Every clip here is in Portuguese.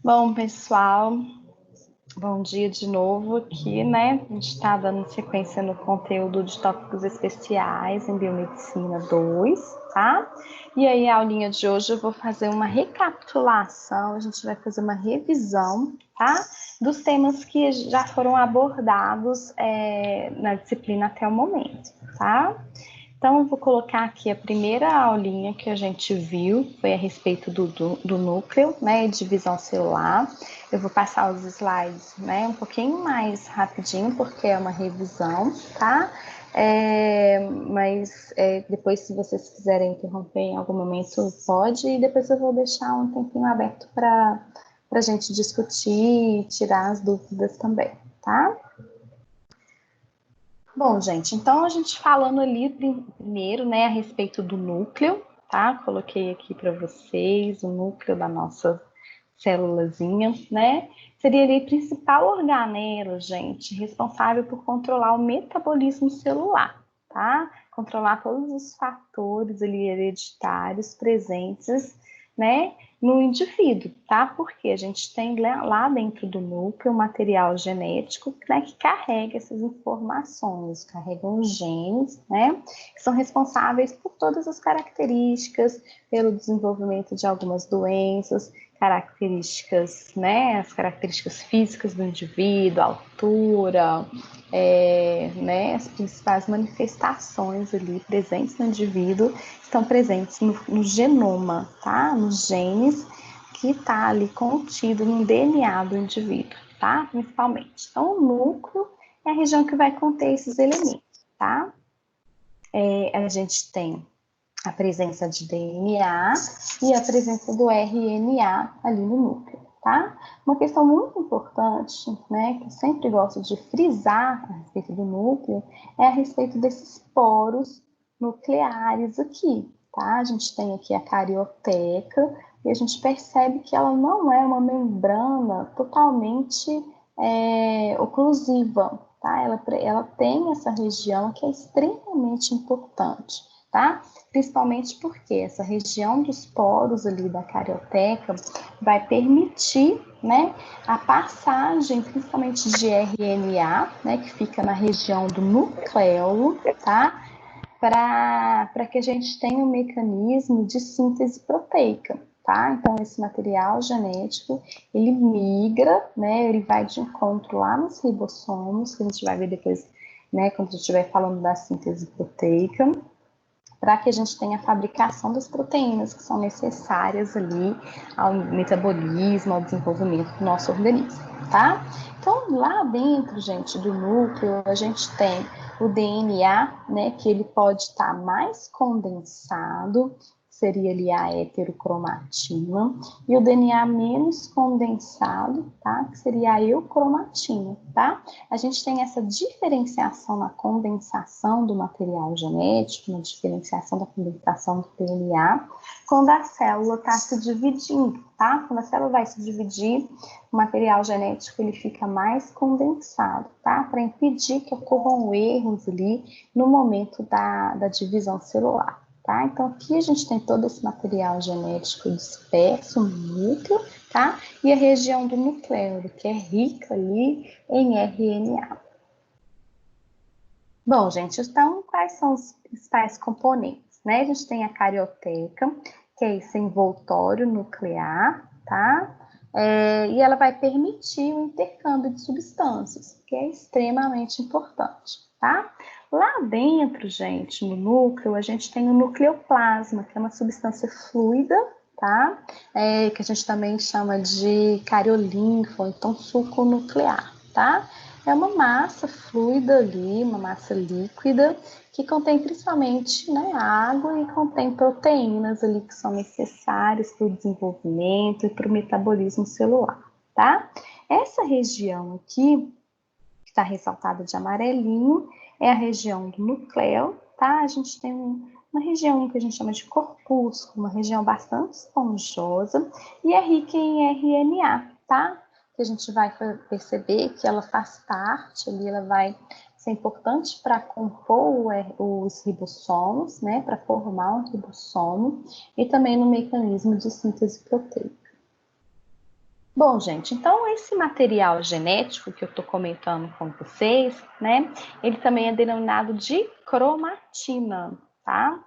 Bom, pessoal, bom dia de novo aqui, né? A gente está dando sequência no conteúdo de tópicos especiais em Biomedicina 2, tá? E aí, a aulinha de hoje eu vou fazer uma recapitulação, a gente vai fazer uma revisão, tá? Dos temas que já foram abordados na disciplina até o momento, tá? Então, eu vou colocar aqui a primeira aulinha que a gente viu, foi a respeito do núcleo, né, divisão celular. Eu vou passar os slides, né, um pouquinho mais rapidinho, porque é uma revisão, tá? Mas depois, se vocês quiserem interromper em algum momento, pode, e depois eu vou deixar um tempinho aberto para a gente discutir e tirar as dúvidas também, tá? Bom, gente, então a gente falando ali primeiro, né, a respeito do núcleo, tá? Coloquei aqui para vocês o núcleo da nossa célulazinha, né? Seria ali a principal organela, gente, responsável por controlar o metabolismo celular, tá? Controlar todos os fatores ali hereditários presentes, né, no indivíduo, tá? Porque a gente tem lá dentro do núcleo material genético, né, que carrega essas informações, carregam os genes, né, que são responsáveis por todas as características, pelo desenvolvimento de algumas doenças, características, né, as características físicas do indivíduo, a altura, né, as principais manifestações ali presentes no indivíduo estão presentes no genoma, tá? Nos genes que está ali contido no DNA do indivíduo, tá? Principalmente. Então, o núcleo é a região que vai conter esses elementos, tá? A gente tem a presença de DNA e a presença do RNA ali no núcleo, tá? Uma questão muito importante, né, que eu sempre gosto de frisar a respeito do núcleo, é a respeito desses poros nucleares aqui, tá? A gente tem aqui a carioteca e a gente percebe que ela não é uma membrana totalmente oclusiva, tá? Ela tem essa região que é extremamente importante, tá? Principalmente porque essa região dos poros ali da carioteca vai permitir, né, a passagem principalmente de RNA, né, que fica na região do nucleolo, tá? Para que a gente tenha um mecanismo de síntese proteica, tá? Então, esse material genético, ele migra, né, ele vai de encontro lá nos ribossomos, que a gente vai ver depois, né, quando a gente estiver falando da síntese proteica, para que a gente tenha a fabricação das proteínas que são necessárias ali ao metabolismo, ao desenvolvimento do nosso organismo, tá? Então, lá dentro, gente, do núcleo, a gente tem o DNA, né, que ele pode estar mais condensado, seria ali a heterocromatina, e o DNA menos condensado, tá, que seria a eucromatina, tá? A gente tem essa diferenciação na condensação do material genético, na diferenciação da condensação do DNA, quando a célula está se dividindo, tá? Quando a célula vai se dividir, o material genético ele fica mais condensado, tá? Para impedir que ocorram erros ali no momento da divisão celular, tá? Então, aqui a gente tem todo esse material genético disperso no núcleo, tá? E a região do nucleolo, que é rica ali em RNA. Bom, gente, então, quais são os principais componentes, né? A gente tem a carioteca, que é esse envoltório nuclear, tá? E ela vai permitir o intercâmbio de substâncias, que é extremamente importante, tá? Lá dentro, gente, no núcleo, a gente tem o nucleoplasma, que é uma substância fluida, tá? Que a gente também chama de cariolinfo, ou então suco nuclear, tá? É uma massa fluida ali, uma massa líquida, que contém principalmente, né, água e contém proteínas ali que são necessárias para o desenvolvimento e para o metabolismo celular, tá? Essa região aqui, que está ressaltada de amarelinho, é a região do núcleo, tá? A gente tem uma região que a gente chama de corpúsculo, uma região bastante esponjosa e é rica em RNA, tá? Que a gente vai perceber que ela faz parte ali, ela vai ser importante para compor os ribossomos, né? Para formar um ribossomo e também no mecanismo de síntese proteica. Bom, gente, então esse material genético que eu estou comentando com vocês, né, ele também é denominado de cromatina, tá?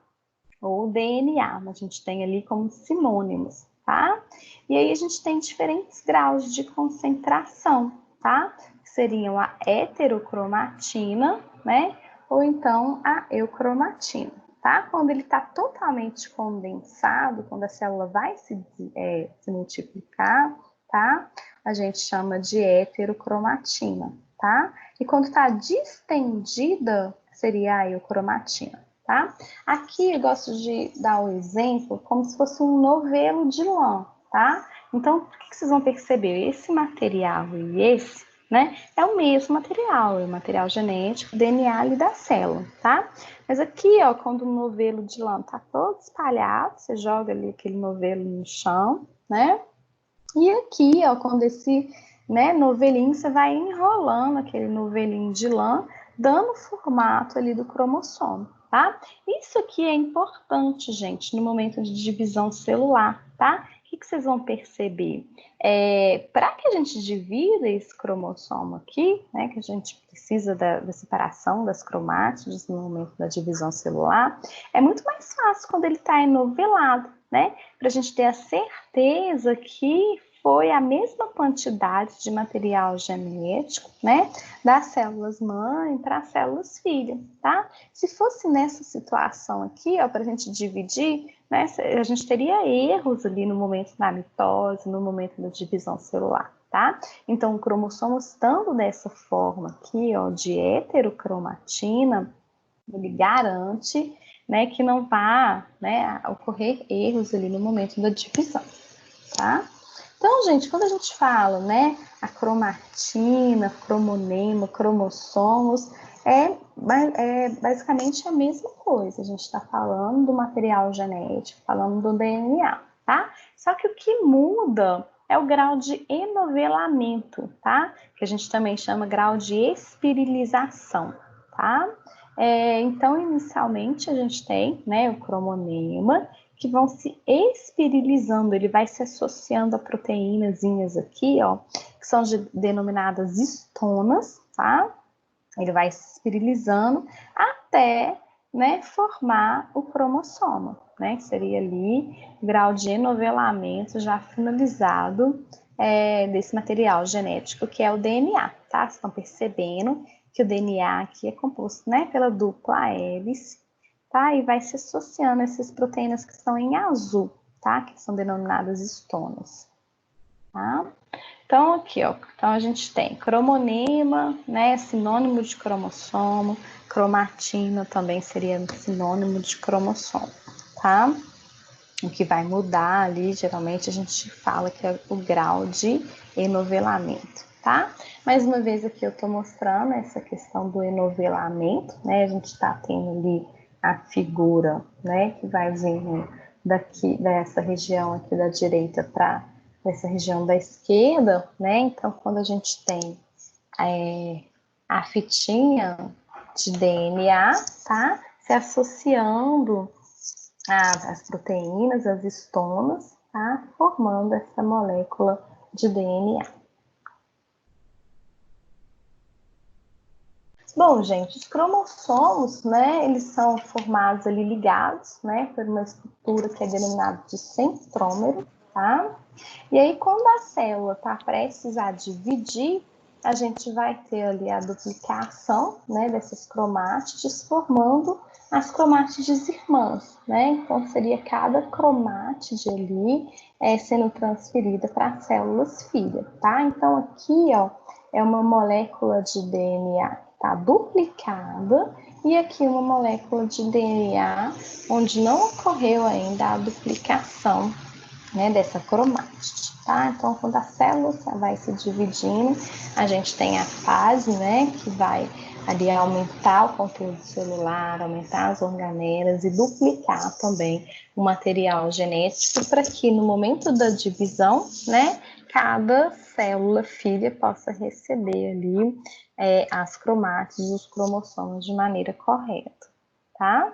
Ou DNA, a gente tem ali como sinônimos, tá? E aí a gente tem diferentes graus de concentração, tá? Que seriam a heterocromatina, né? Ou então a eucromatina, tá? Quando ele está totalmente condensado, quando a célula vai se multiplicar, tá? A gente chama de heterocromatina, tá? E quando está distendida, seria a eucromatina, tá? Aqui eu gosto de dar o exemplo como se fosse um novelo de lã, tá? Então, o que vocês vão perceber? Esse material e esse, né, é o mesmo material, é o material genético, DNA ali da célula, tá? Mas aqui, ó, quando o novelo de lã tá todo espalhado, você joga ali aquele novelo no chão, né? E aqui, ó, quando esse, né, novelinho, você vai enrolando aquele novelinho de lã, dando o formato ali do cromossomo, tá? Isso aqui é importante, gente, no momento de divisão celular, tá? O que vocês vão perceber? Para que a gente divida esse cromossomo aqui, né, que a gente precisa da separação das cromátides no momento da divisão celular, é muito mais fácil quando ele está enovelado, né? Para a gente ter a certeza que foi a mesma quantidade de material genético, né, das células mãe para as células filha, tá? Se fosse nessa situação aqui, ó, para a gente dividir, né, a gente teria erros ali no momento da mitose, no momento da divisão celular, tá? Então, o cromossomo estando dessa forma aqui, ó, de heterocromatina, ele garante, né, que não vá, né, ocorrer erros ali no momento da divisão, tá? Então, gente, quando a gente fala, né, a cromatina, cromonema, cromossomos, é basicamente a mesma coisa. A gente está falando do material genético, falando do DNA, tá? Só que o que muda é o grau de enovelamento, tá? Que a gente também chama grau de espirilização, tá? Então, inicialmente, a gente tem, né, o cromonema, que vão se espirilizando, ele vai se associando a proteínazinhas aqui, ó, que são denominadas histonas, tá? Ele vai se espirilizando até, né, formar o cromossomo, né? Que seria ali o grau de enovelamento já finalizado desse material genético que é o DNA, tá? Vocês estão percebendo que o DNA aqui é composto, né, pela dupla hélice, tá? E vai se associando a essas proteínas que estão em azul, tá? Que são denominadas histonas, tá? Então, aqui, ó, então a gente tem cromonema, né, sinônimo de cromossomo, cromatina também seria sinônimo de cromossomo, tá? O que vai mudar ali, geralmente a gente fala que é o grau de enovelamento, tá? Mais uma vez aqui eu tô mostrando essa questão do enovelamento, né? A gente tá tendo ali a figura, né, que vai vindo daqui, dessa região aqui da direita para essa região da esquerda, né? Então, quando a gente tem a fitinha de DNA, tá? Se associando as proteínas, as histonas, tá? Formando essa molécula de DNA. Bom, gente, os cromossomos, né, eles são formados ali ligados, né, por uma estrutura que é denominada de centrômero, tá? E aí, quando a célula está prestes a dividir, a gente vai ter ali a duplicação, né, dessas cromátides, formando as cromátides irmãs, né? Então, seria cada cromátide ali sendo transferida para as células filha, tá? Então, aqui, ó, é uma molécula de DNA que está duplicada e aqui uma molécula de DNA onde não ocorreu ainda a duplicação, né, dessa cromátide, tá? Então, quando a célula vai se dividindo, a gente tem a fase, né, que vai ali aumentar o conteúdo celular, aumentar as organelas e duplicar também o material genético para que no momento da divisão, né, cada célula filha possa receber ali as cromátides, os cromossomos de maneira correta, tá?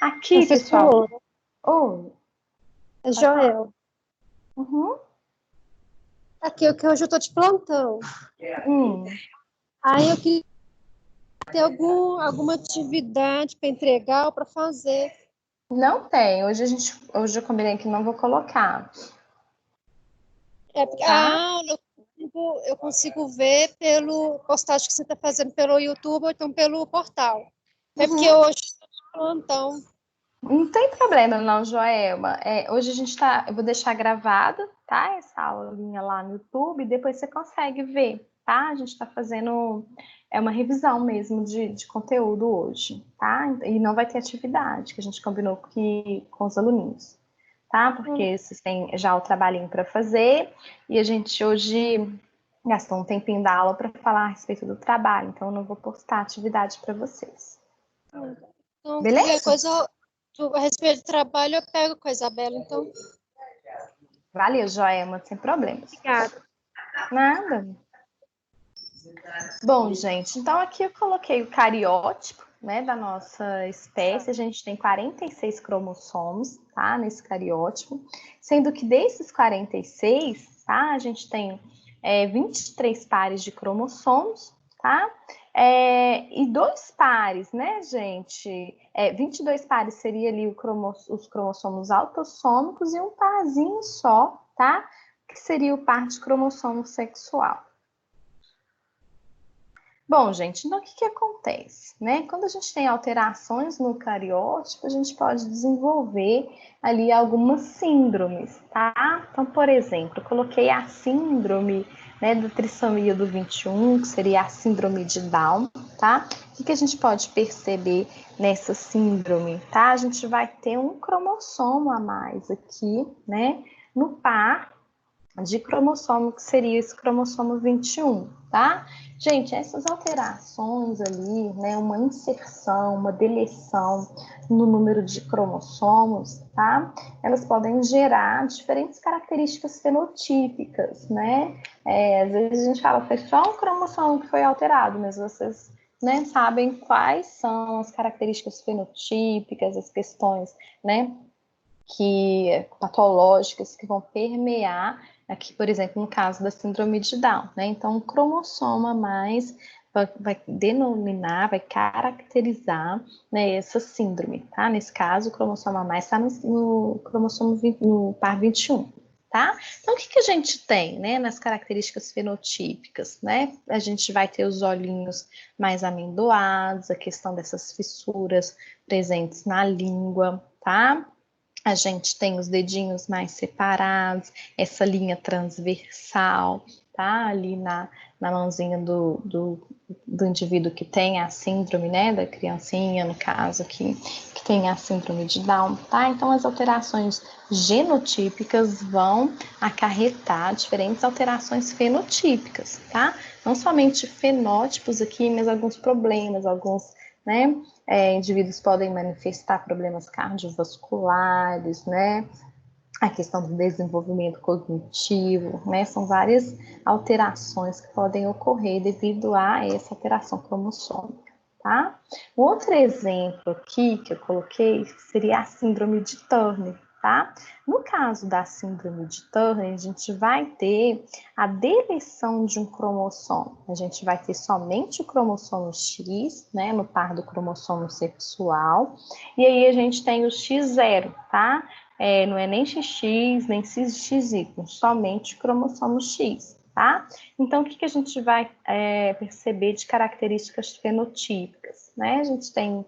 Aqui, pessoal. Professora, Oi, pode falar. Joel, Uhum. Aqui, que hoje eu tô de plantão. Aí eu queria ter alguma atividade para entregar ou para fazer. Não tem. Hoje eu combinei que não vou colocar. É porque Tá? a aula eu consigo ver pelo postagem que você está fazendo pelo YouTube ou então pelo portal. É porque hoje estou de plantão. Não tem problema, não, Joelma. Hoje eu vou deixar gravada, tá? Essa aulinha lá no YouTube, depois você consegue ver, tá? A gente está fazendo uma revisão mesmo de conteúdo hoje, tá? E não vai ter atividade, que a gente combinou com os aluninhos, tá? Porque vocês têm já o trabalhinho para fazer e a gente hoje gastou um tempinho da aula para falar a respeito do trabalho, então eu não vou postar atividade para vocês. Então, Beleza? qualquer coisa a respeito do trabalho, eu pego com a Isabela, então. Valeu, Joelma, sem problemas. Obrigada. Nada. Bom, gente, então aqui eu coloquei o cariótipo, né, da nossa espécie. A gente tem 46 cromossomos, tá, nesse cariótipo. Sendo que desses 46, tá, a gente tem 23 pares de cromossomos, tá? E 2 pares, né, gente? 22 pares seria ali os cromossomos autossômicos e um parzinho só, tá? Que seria o par de cromossomo sexual. Bom, gente, então o que acontece, né? Quando a gente tem alterações no cariótipo, a gente pode desenvolver ali algumas síndromes, tá? Então, por exemplo, eu coloquei a síndrome, né, da trissomia do 21, que seria a síndrome de Down, tá? O que a gente pode perceber nessa síndrome, tá? A gente vai ter um cromossomo a mais aqui, né, no par de cromossomo, que seria esse cromossomo 21, tá? Gente, essas alterações ali, né, uma inserção, uma deleção no número de cromossomos, tá? Elas podem gerar diferentes características fenotípicas, né? Às vezes a gente fala, foi só um cromossomo que foi alterado, mas vocês, né, sabem quais são as características fenotípicas, as questões, né, patológicas que vão permear aqui, por exemplo, no caso da síndrome de Down, né? Então, um cromossomo a mais vai denominar, vai caracterizar, né, essa síndrome, tá? Nesse caso, o cromossomo a mais está no cromossomo no par 21. Tá? Então, o que a gente tem, né, nas características fenotípicas, né? A gente vai ter os olhinhos mais amendoados, a questão dessas fissuras presentes na língua, tá? A gente tem os dedinhos mais separados, essa linha transversal, tá? Ali na mãozinha do indivíduo que tem a síndrome, né? Da criancinha, no caso aqui, que tem a síndrome de Down, tá? Então, as alterações genotípicas vão acarretar diferentes alterações fenotípicas, tá? Não somente fenótipos aqui, mas alguns problemas, alguns, né? Indivíduos podem manifestar problemas cardiovasculares, né? A questão do desenvolvimento cognitivo, né? São várias alterações que podem ocorrer devido a essa alteração cromossômica, tá? Um outro exemplo aqui que eu coloquei seria a síndrome de Turner, tá? No caso da síndrome de Turner, a gente vai ter a deleção de um cromossomo. A gente vai ter somente o cromossomo X, né, no par do cromossomo sexual, e aí a gente tem o X0, tá? Não é nem XX, nem XY, somente o cromossomo X, tá? Então, o que a gente vai perceber de características fenotípicas, né? A gente tem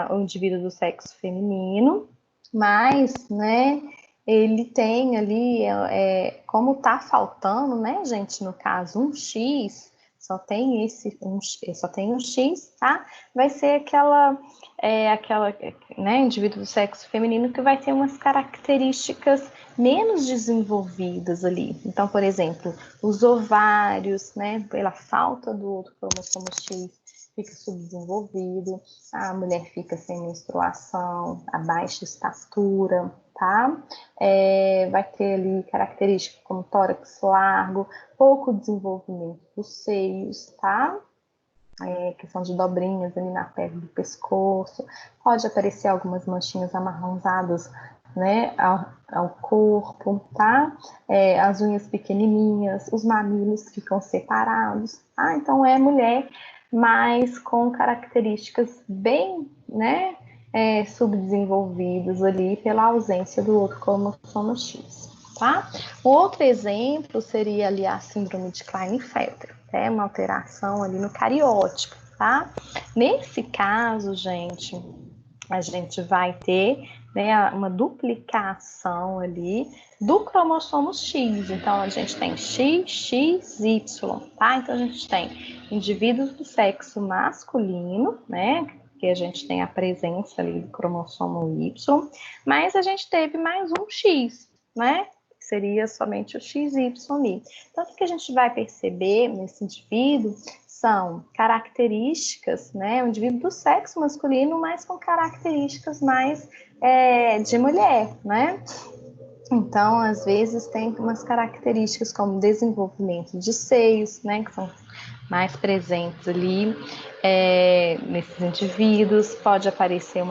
o indivíduo do sexo feminino, mas, né, ele tem ali, como tá faltando, né, gente, no caso, um X, só tem um X, tá? Vai ser aquela, né, indivíduo do sexo feminino que vai ter umas características menos desenvolvidas ali. Então, por exemplo, os ovários, né, pela falta do outro cromossomo X, fica subdesenvolvido, a mulher fica sem menstruação, a baixa estatura, tá? Vai ter ali características como tórax largo, pouco desenvolvimento dos seios, tá? Questão de dobrinhas ali na pele do pescoço, pode aparecer algumas manchinhas amarronzadas né, ao corpo, tá? As unhas pequenininhas, os mamilos ficam separados, tá? Então, é mulher, mas com características bem, né, subdesenvolvidas ali pela ausência do outro cromossomo X, tá? Outro exemplo seria ali a síndrome de Klinefelter, né? Uma alteração ali no cariótipo, tá? Nesse caso, gente, a gente vai ter, né, uma duplicação ali do cromossomo X. Então, a gente tem X, X, Y, tá? Então, a gente tem indivíduos do sexo masculino, né, que a gente tem a presença ali do cromossomo Y, mas a gente teve mais um X, né, que seria somente o XY ali. Então, o que a gente vai perceber nesse indivíduo são características, né, um indivíduo do sexo masculino, mas com características mais de mulher, né? Então, às vezes, tem umas características como desenvolvimento de seios, né, que são mais presentes ali nesses indivíduos. Pode aparecer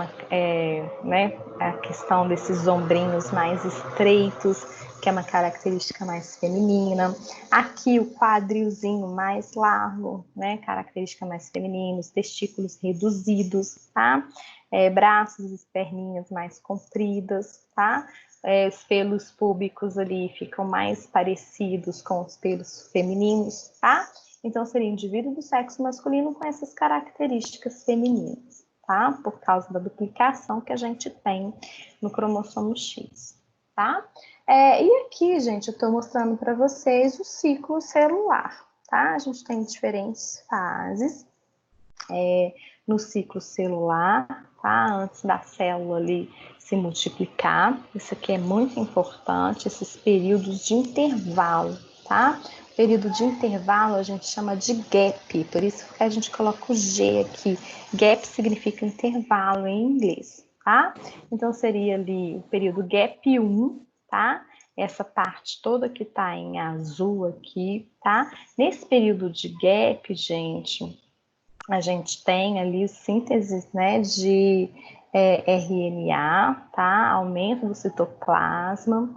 né, a questão desses ombrinhos mais estreitos, que é uma característica mais feminina. Aqui o quadrilzinho mais largo, né, característica mais feminina, os testículos reduzidos, tá? Braços e perninhas mais compridas, tá? Os pelos púbicos ali ficam mais parecidos com os pelos femininos, tá? Então, seria indivíduo do sexo masculino com essas características femininas, tá? Por causa da duplicação que a gente tem no cromossomo X, tá? E aqui, gente, eu estou mostrando para vocês o ciclo celular, tá? A gente tem diferentes fases no ciclo celular, tá? Antes da célula ali se multiplicar. Isso aqui é muito importante, esses períodos de intervalo, tá? Período de intervalo a gente chama de gap, por isso que a gente coloca o G aqui. Gap significa intervalo em inglês, tá? Então, seria ali o período gap 1, tá? Essa parte toda que tá em azul aqui, tá? Nesse período de gap, gente, a gente tem ali síntese, né, de RNA, tá? Aumento do citoplasma,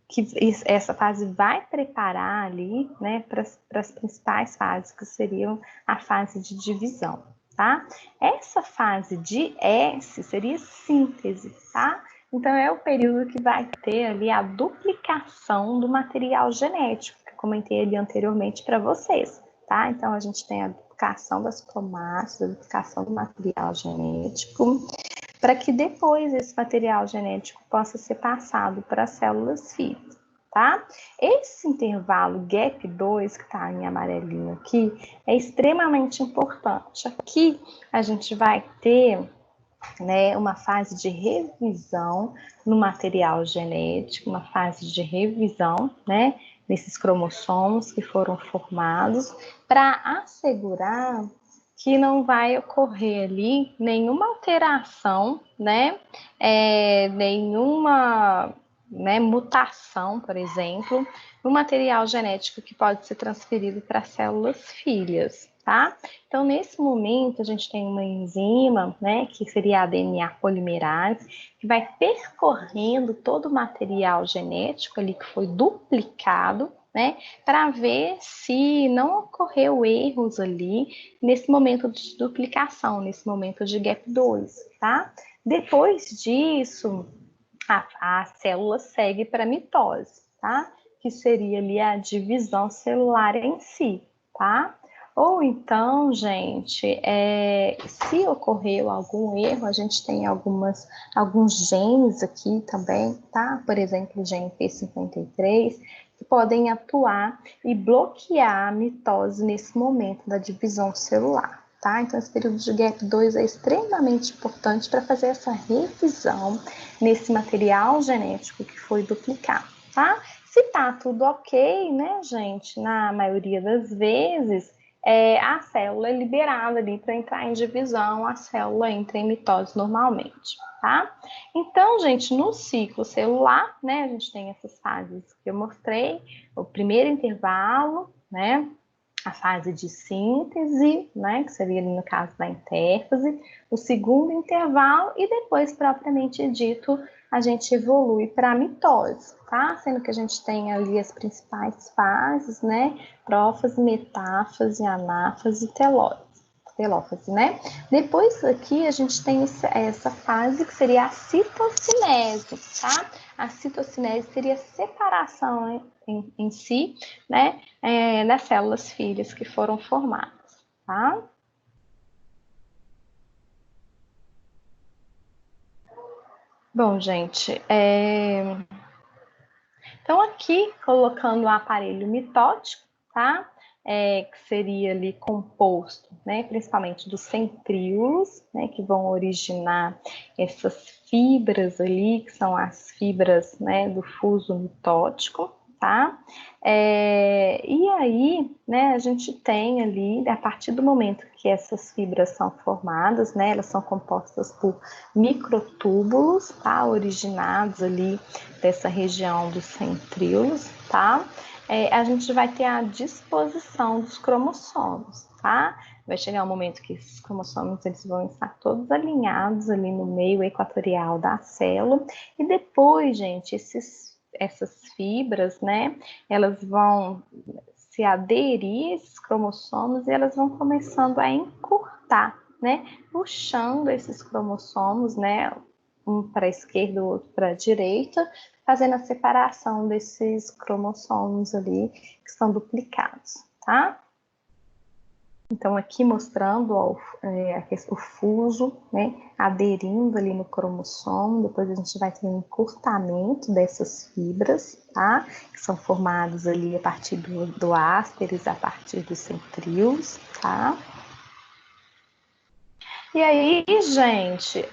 que essa fase vai preparar ali, né, para as principais fases, que seriam a fase de divisão, tá? Essa fase de S seria síntese, tá? Então, é o período que vai ter ali a duplicação do material genético, que eu comentei ali anteriormente para vocês, tá? Então, a gente tem a duplicação das cromátides, a duplicação do material genético, para que depois esse material genético possa ser passado para as células filhas, tá? Esse intervalo gap 2, que está em amarelinho aqui, é extremamente importante. Aqui a gente vai ter, né, uma fase de revisão no material genético, uma fase de revisão, né, nesses cromossomos que foram formados, para assegurar que não vai ocorrer ali nenhuma alteração, né, nenhuma, né, mutação, por exemplo, no material genético que pode ser transferido para células filhas, tá? Então, nesse momento, a gente tem uma enzima, né, que seria a DNA polimerase, que vai percorrendo todo o material genético ali que foi duplicado, né, para ver se não ocorreu erros ali nesse momento de duplicação, nesse momento de gap 2, tá? Depois disso, a célula segue para a mitose, tá? Que seria ali a divisão celular em si, tá? Ou então, gente, se ocorreu algum erro, a gente tem alguns genes aqui também, tá? Por exemplo, o gene P53, que podem atuar e bloquear a mitose nesse momento da divisão celular, tá? Então, esse período de gap 2 é extremamente importante para fazer essa revisão nesse material genético que foi duplicado, tá? Se tá tudo ok, né, gente, na maioria das vezes, a célula é liberada ali para entrar em divisão, a célula entra em mitose normalmente, tá? Então, gente, no ciclo celular, né, a gente tem essas fases que eu mostrei, o primeiro intervalo, né, a fase de síntese, né, que seria ali no caso da intérfase, o segundo intervalo e depois, propriamente dito, a gente evolui para a mitose, tá? Sendo que a gente tem ali as principais fases, né, prófase, metáfase, anáfase e telófase, né? Depois aqui a gente tem essa fase que seria a citocinese, tá? A citocinese seria a separação em si, né, das células filhas que foram formadas, tá? Bom, gente, então aqui colocando o aparelho mitótico, tá? Que seria ali composto, né, principalmente dos centríolos, né, que vão originar essas fibras ali, que são as fibras, né, do fuso mitótico, tá? E aí, né, a gente tem ali, a partir do momento que essas fibras são formadas, né, elas são compostas por microtúbulos, tá? Originados ali dessa região dos centríolos, tá? A gente vai ter a disposição dos cromossomos, tá? Vai chegar um momento que esses cromossomos eles vão estar todos alinhados ali no meio equatorial da célula e depois, gente, essas fibras, né, elas vão se aderir a esses cromossomos e elas vão começando a encurtar, né, puxando esses cromossomos, né, um para a esquerda, o outro para a direita, fazendo a separação desses cromossomos ali que são duplicados, tá? Então, aqui mostrando ó, o fuso, né, aderindo ali no cromossomo, depois a gente vai ter um encurtamento dessas fibras, tá? Que são formadas ali a partir do ásteres, a partir dos centríolos, tá? E aí, gente,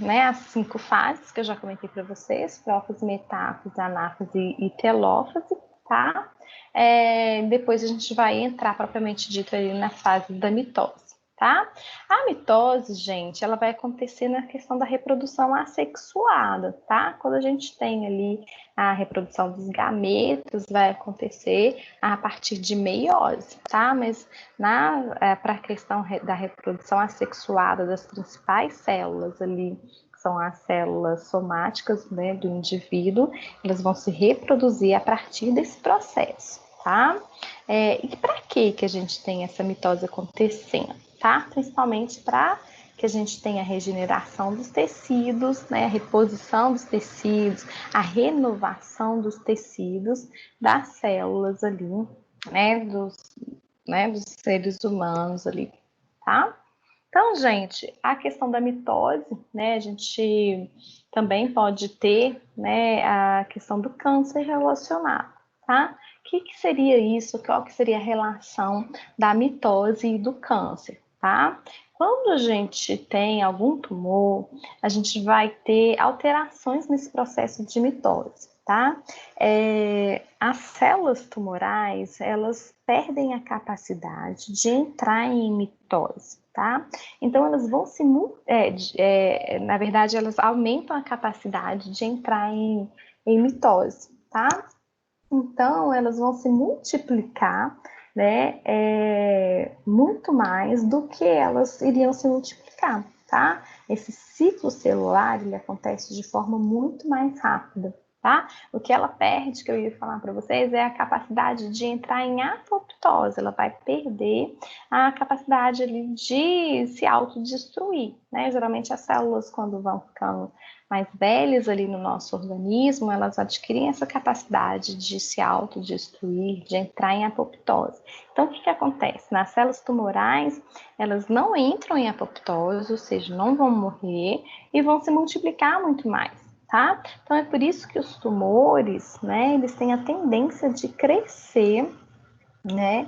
né, as 5 fases que eu já comentei para vocês, prófase, metáfase, anáfase e telófase, tá? Depois a gente vai entrar propriamente dito ali na fase da mitose, tá? A mitose, gente, ela vai acontecer na questão da reprodução assexuada, tá? Quando a gente tem ali a reprodução dos gametas, vai acontecer a partir de meiose, tá? Mas para a questão da reprodução assexuada das principais células ali, que são as células somáticas, né, do indivíduo, elas vão se reproduzir a partir desse processo, tá? E para que a gente tem essa mitose acontecendo, tá? Principalmente para que a gente tenha a regeneração dos tecidos, né, a reposição dos tecidos, a renovação dos tecidos das células ali, né, dos seres humanos ali, tá? Então, gente, a questão da mitose, né, a gente também pode ter, né, a questão do câncer relacionado, tá? O que seria isso? Qual que seria a relação da mitose e do câncer, tá? Quando a gente tem algum tumor, a gente vai ter alterações nesse processo de mitose, tá? As células tumorais, elas perdem a capacidade de entrar em mitose, tá? Então, elas vão na verdade, elas aumentam a capacidade de entrar em mitose, tá? Então, elas vão se multiplicar, né, muito mais do que elas iriam se multiplicar, tá? Esse ciclo celular, ele acontece de forma muito mais rápida, tá? O que ela perde, que eu ia falar para vocês, é a capacidade de entrar em apoptose, ela vai perder a capacidade ali de se autodestruir, né? Geralmente as células, quando vão ficando mais velhas ali no nosso organismo, elas adquirem essa capacidade de se autodestruir, de entrar em apoptose. Então, o que acontece? Nas células tumorais, elas não entram em apoptose, ou seja, não vão morrer e vão se multiplicar muito mais, tá? Então, é por isso que os tumores, né, eles têm a tendência de crescer, né,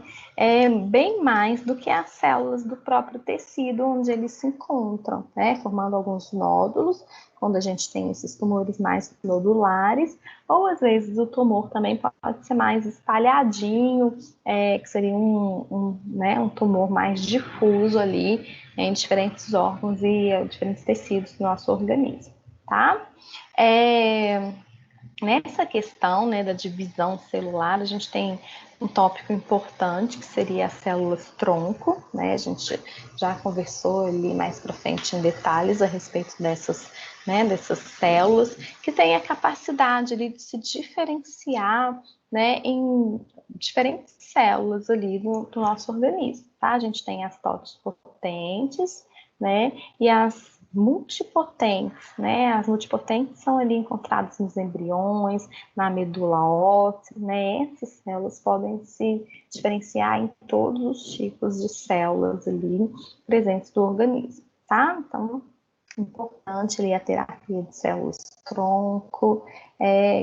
bem mais do que as células do próprio tecido onde eles se encontram, né, formando alguns nódulos, quando a gente tem esses tumores mais nodulares, ou às vezes o tumor também pode ser mais espalhadinho, que seria um tumor mais difuso ali em diferentes órgãos e diferentes tecidos do nosso organismo, tá? nessa questão, né, da divisão celular, a gente tem um tópico importante, que seria as células tronco, né? A gente já conversou ali mais para frente em detalhes a respeito dessas, né, dessas células, que têm a capacidade ali de se diferenciar, né, em diferentes células ali do nosso organismo, tá? A gente tem as totipotentes, né, e as multipotentes, né? As multipotentes são ali encontradas nos embriões, na medula óssea, né? Essas células podem se diferenciar em todos os tipos de células ali presentes do organismo, tá? Então, importante ali a terapia de células tronco,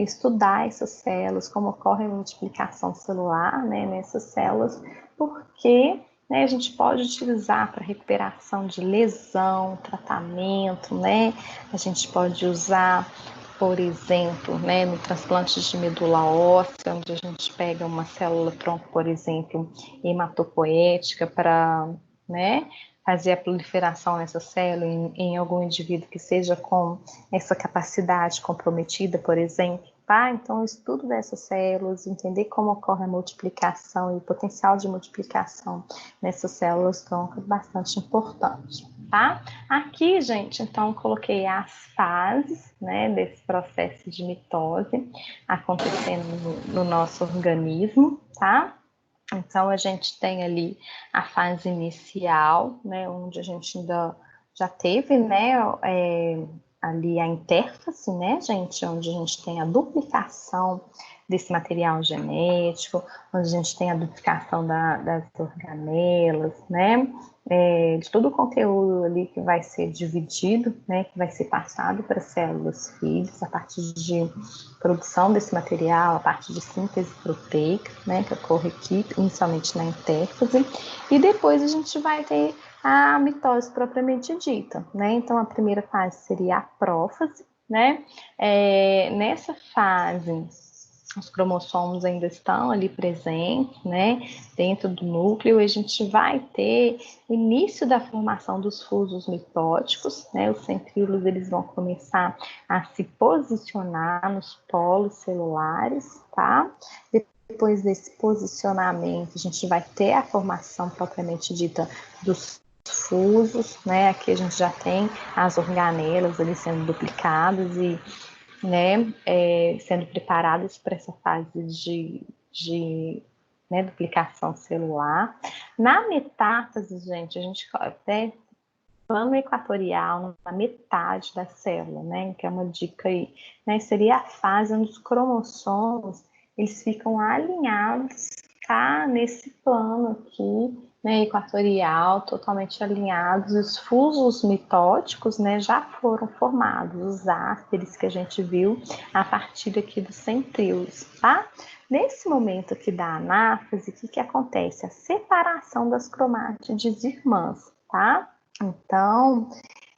estudar essas células, como ocorre a multiplicação celular, né, nessas células, porque, né, a gente pode utilizar para recuperação de lesão, tratamento, né, a gente pode usar, por exemplo, né, no transplante de medula óssea, onde a gente pega uma célula tronco, por exemplo, hematopoética para, né, fazer a proliferação nessa célula em algum indivíduo que seja com essa capacidade comprometida, por exemplo, tá? Então, o estudo dessas células, entender como ocorre a multiplicação e o potencial de multiplicação nessas células tronco é bastante importante, tá? Aqui, gente, então, coloquei as fases, né, desse processo de mitose acontecendo no nosso organismo, tá? Então, a gente tem ali a fase inicial, né, onde a gente ainda já teve, né, ali a intérfase, né, gente, onde a gente tem a duplicação desse material genético, onde a gente tem a duplicação das organelas, né, de todo o conteúdo ali que vai ser dividido, né, que vai ser passado para células filhas, a partir de produção desse material, a partir de síntese proteica, né, que ocorre aqui, inicialmente na intérfase, e depois a gente vai ter a mitose propriamente dita, né, então a primeira fase seria a prófase, né, nessa fase os cromossomos ainda estão ali presentes, né, dentro do núcleo, e a gente vai ter o início da formação dos fusos mitóticos, né, os centríolos eles vão começar a se posicionar nos polos celulares, tá? Depois desse posicionamento, a gente vai ter a formação propriamente dita dos fusos, né, aqui a gente já tem as organelas ali sendo duplicadas e, né, sendo preparadas para essa fase de né, duplicação celular. Na metástase, gente, a gente até plano equatorial na metade da célula, né, que é uma dica aí, né, seria a fase onde os cromossomos eles ficam alinhados, tá, nesse plano aqui, né, equatorial, totalmente alinhados, os fusos mitóticos, né, já foram formados, os ásteres que a gente viu a partir aqui dos centríolos, tá? Nesse momento aqui da anáfase, o que acontece? A separação das cromátides irmãs, tá? Então,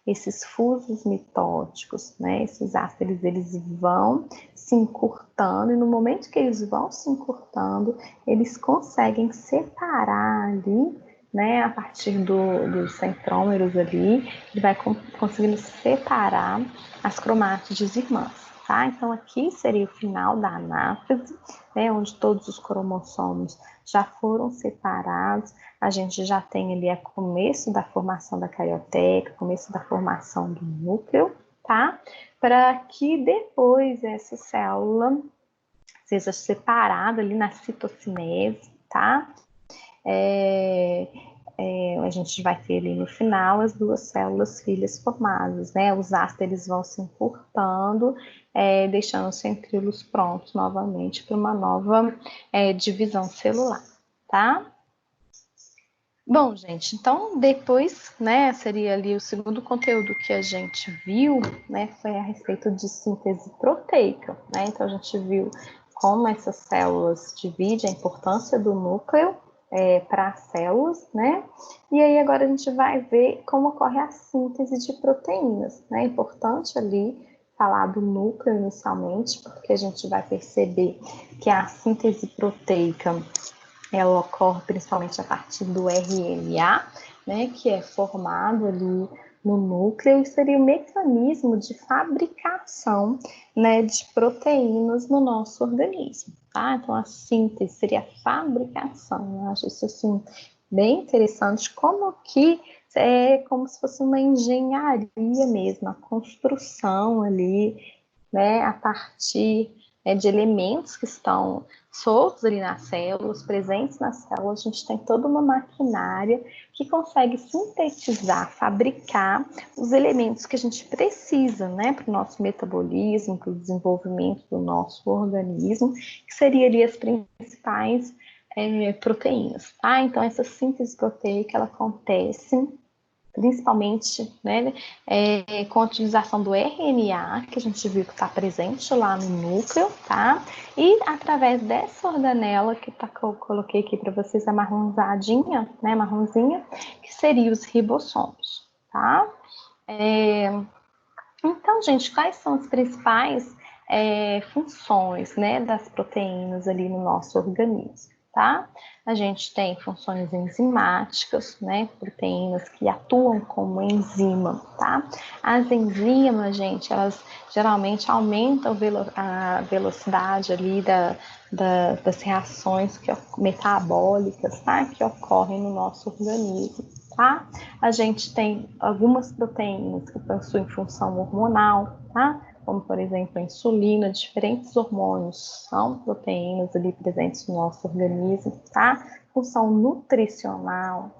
esses fusos mitóticos, né, esses ásteres, eles vão se encurtando, e no momento que eles vão se encurtando, eles conseguem separar ali, né, a partir dos centrômeros ali, ele vai conseguindo separar as cromátides irmãs, tá? Então, aqui seria o final da anáfase, né, onde todos os cromossomos já foram separados, a gente já tem ali o começo da formação da carioteca, começo da formação do núcleo, tá? Para que depois essa célula seja separada ali na citocinese, tá? A gente vai ter ali no final as duas células filhas formadas, né? Os ásteres vão se encurtando, deixando os centríolos prontos novamente para uma nova divisão celular, tá? Bom, gente, então depois, né, seria ali o segundo conteúdo que a gente viu, né, foi a respeito de síntese proteica, né, então a gente viu como essas células dividem, a importância do núcleo para as células, né, e aí agora a gente vai ver como ocorre a síntese de proteínas, né, é importante ali falar do núcleo inicialmente, porque a gente vai perceber que a síntese proteica ela ocorre principalmente a partir do RNA, né, que é formado ali no núcleo e seria o mecanismo de fabricação, né, de proteínas no nosso organismo, tá? Então, a síntese seria a fabricação. Eu acho isso, assim, bem interessante, como que é como se fosse uma engenharia mesmo, a construção ali, né, a partir de elementos que estão soltos ali nas células, presentes nas células, a gente tem toda uma maquinária que consegue sintetizar, fabricar os elementos que a gente precisa, né, para o nosso metabolismo, para o desenvolvimento do nosso organismo, que seriam ali as principais proteínas, tá? Então, essa síntese proteica, ela acontece principalmente, né, com a utilização do RNA, que a gente viu que está presente lá no núcleo, tá? E através dessa organela que eu coloquei aqui para vocês, a marronzadinha, né, marronzinha, que seria os ribossomos, tá? Então, gente, quais são as principais funções, né, das proteínas ali no nosso organismo, tá? A gente tem funções enzimáticas, né, proteínas que atuam como enzima, tá? As enzimas, gente, elas geralmente aumentam a velocidade ali das reações metabólicas, tá? Que ocorrem no nosso organismo. Tá? A gente tem algumas proteínas que possuem função hormonal, tá? Como, por exemplo, a insulina, diferentes hormônios são proteínas ali presentes no nosso organismo, tá? Função nutricional,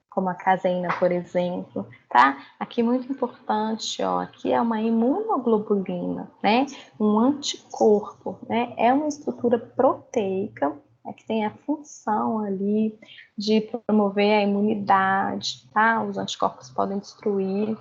como a caseína, por exemplo, tá? Aqui muito importante, ó, aqui é uma imunoglobulina, né? Um anticorpo, né? É uma estrutura proteica, que tem a função ali de promover a imunidade, tá? Os anticorpos podem destruir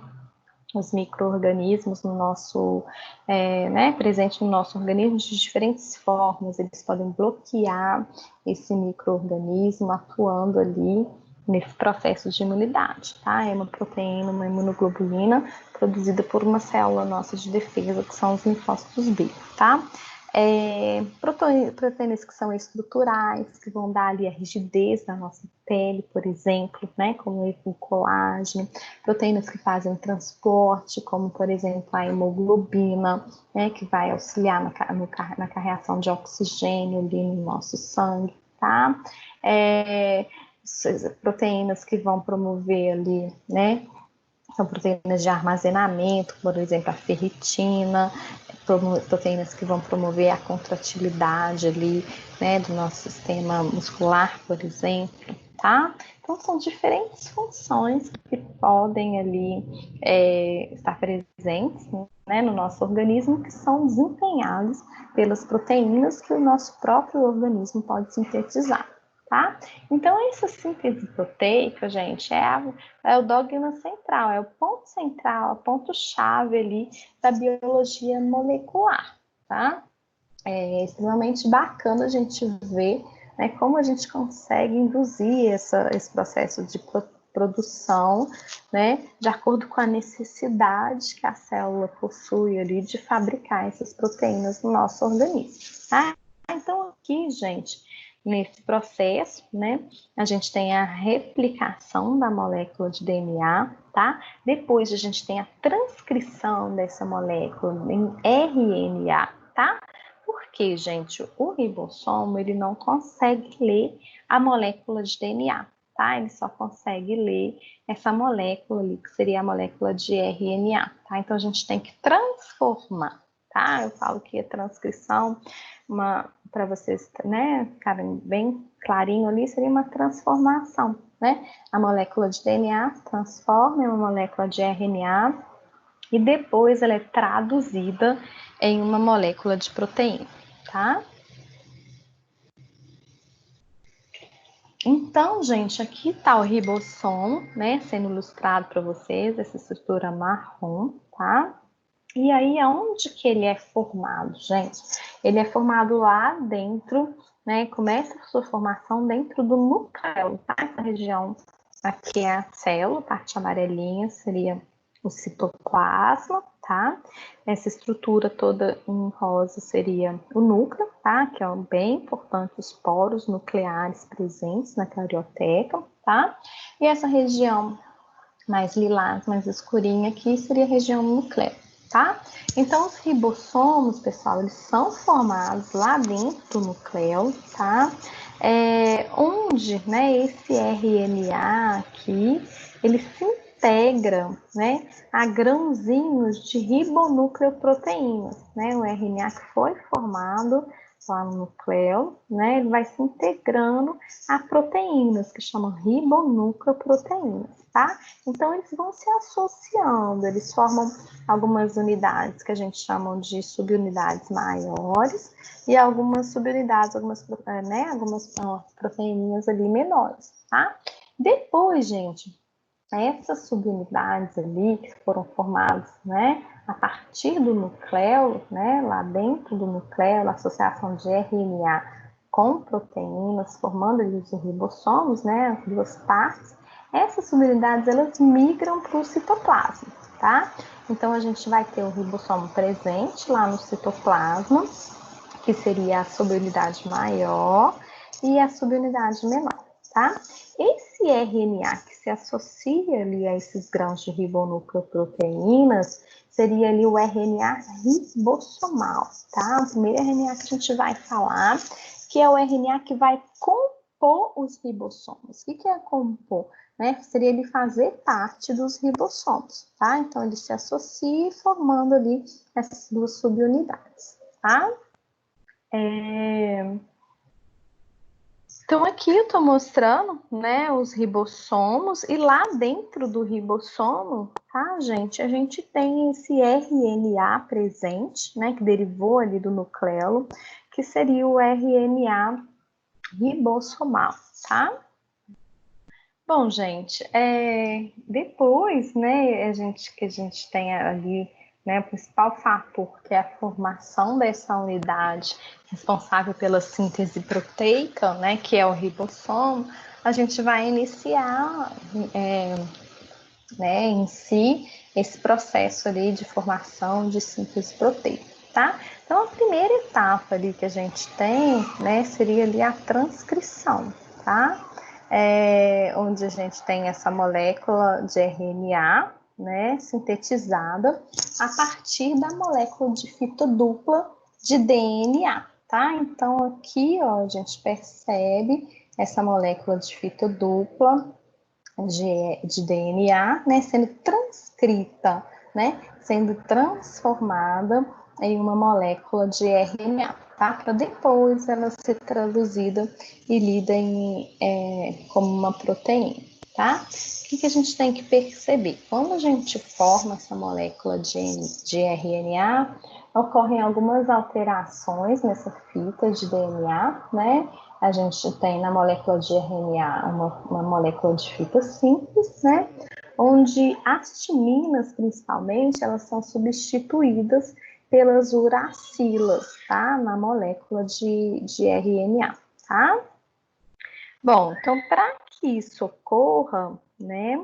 os micro-organismos no nosso, né, presente no nosso organismo de diferentes formas. Eles podem bloquear esse micro-organismo atuando ali nesse processo de imunidade, tá? É uma proteína, uma imunoglobulina produzida por uma célula nossa de defesa, que são os linfócitos B, tá? Proteínas que são estruturais, que vão dar ali a rigidez da nossa pele, por exemplo, né, como o colágeno, proteínas que fazem transporte, como, por exemplo, a hemoglobina, né, que vai auxiliar na carreação de oxigênio ali no nosso sangue, tá? Proteínas que vão promover ali, né, são proteínas de armazenamento, por exemplo, a ferritina, proteínas que vão promover a contratilidade ali, né, do nosso sistema muscular, por exemplo, tá? Então, são diferentes funções que podem ali estar presentes, né, no nosso organismo, que são desempenhadas pelas proteínas que o nosso próprio organismo pode sintetizar. Tá? Então, essa síntese proteica, gente, é o dogma central, é o ponto central, o ponto-chave ali da biologia molecular, tá? É extremamente bacana a gente ver, né, como a gente consegue induzir esse processo de produção, né, de acordo com a necessidade que a célula possui ali de fabricar essas proteínas no nosso organismo, tá? Então, aqui, gente, nesse processo, né, a gente tem a replicação da molécula de DNA, tá? Depois a gente tem a transcrição dessa molécula em RNA, tá? Porque, gente, o ribossomo, ele não consegue ler a molécula de DNA, tá? Ele só consegue ler essa molécula ali, que seria a molécula de RNA, tá? Então, a gente tem que transformar, tá? Eu falo que a transcrição, para vocês, né, ficarem bem clarinho ali, seria uma transformação, né? A molécula de DNA transforma em uma molécula de RNA e depois ela é traduzida em uma molécula de proteína, tá? Então, gente, aqui está o ribossomo, né, sendo ilustrado para vocês, essa estrutura marrom, tá? E aí, aonde que ele é formado, gente? Ele é formado lá dentro, né? Começa a sua formação dentro do núcleo, tá? Essa região aqui é a célula, parte amarelinha seria o citoplasma, tá? Essa estrutura toda em rosa seria o núcleo, tá? Que é bem importante, os poros nucleares presentes na carioteca, tá? E essa região mais lilás, mais escurinha aqui, seria a região do núcleo, tá? Então, os ribossomos, pessoal, eles são formados lá dentro do núcleo, tá? Onde, né, esse RNA aqui, ele se integra, né, a grãozinhos de ribonucleoproteínas, né? O RNA que foi formado lá no núcleo, né, ele vai se integrando a proteínas, que chamam ribonucleoproteínas, tá? Então, eles vão se associando, eles formam algumas unidades que a gente chama de subunidades maiores e algumas subunidades, algumas proteínas ali menores, tá? Depois, gente, essas subunidades ali que foram formadas, né, a partir do núcleo, né, lá dentro do núcleo, a associação de RNA com proteínas, formando ali os ribossomos, né, as duas partes, essas subunidades, elas migram para o citoplasma, tá? Então, a gente vai ter o ribossomo presente lá no citoplasma, que seria a subunidade maior e a subunidade menor, tá? Esse RNA que se associa ali a esses grãos de ribonucleoproteínas seria ali o RNA ribossomal, tá? O primeiro RNA que a gente vai falar, que é o RNA que vai compor os ribossomos. O que é compor? Né? Seria ele fazer parte dos ribossomos, tá? Então, ele se associa formando ali essas duas subunidades, tá? Então, aqui eu estou mostrando, né, os ribossomos, e lá dentro do ribossomo, tá, gente, a gente tem esse RNA presente, né, que derivou ali do nucleolo, que seria o RNA ribossomal, tá? Bom, gente, depois, né, que a gente tem ali, né, o principal fator, que é a formação dessa unidade responsável pela síntese proteica, né, que é o ribossomo, a gente vai iniciar, né, em si, esse processo ali de formação de síntese proteica, tá? Então, a primeira etapa ali que a gente tem, né, seria ali a transcrição, tá? Onde a gente tem essa molécula de RNA, né, sintetizada a partir da molécula de fita dupla de DNA, tá? Então, aqui, ó, a gente percebe essa molécula de fita dupla de DNA, né, sendo transcrita, né, sendo transformada em uma molécula de RNA, tá? Para depois ela ser traduzida e lida como uma proteína, tá? O que a gente tem que perceber? Quando a gente forma essa molécula de RNA, ocorrem algumas alterações nessa fita de DNA, né? A gente tem na molécula de RNA uma molécula de fita simples, né? Onde as timinas, principalmente, elas são substituídas pelas uracilas, tá? Na molécula de RNA, tá? Bom, então, para que isso ocorra, né,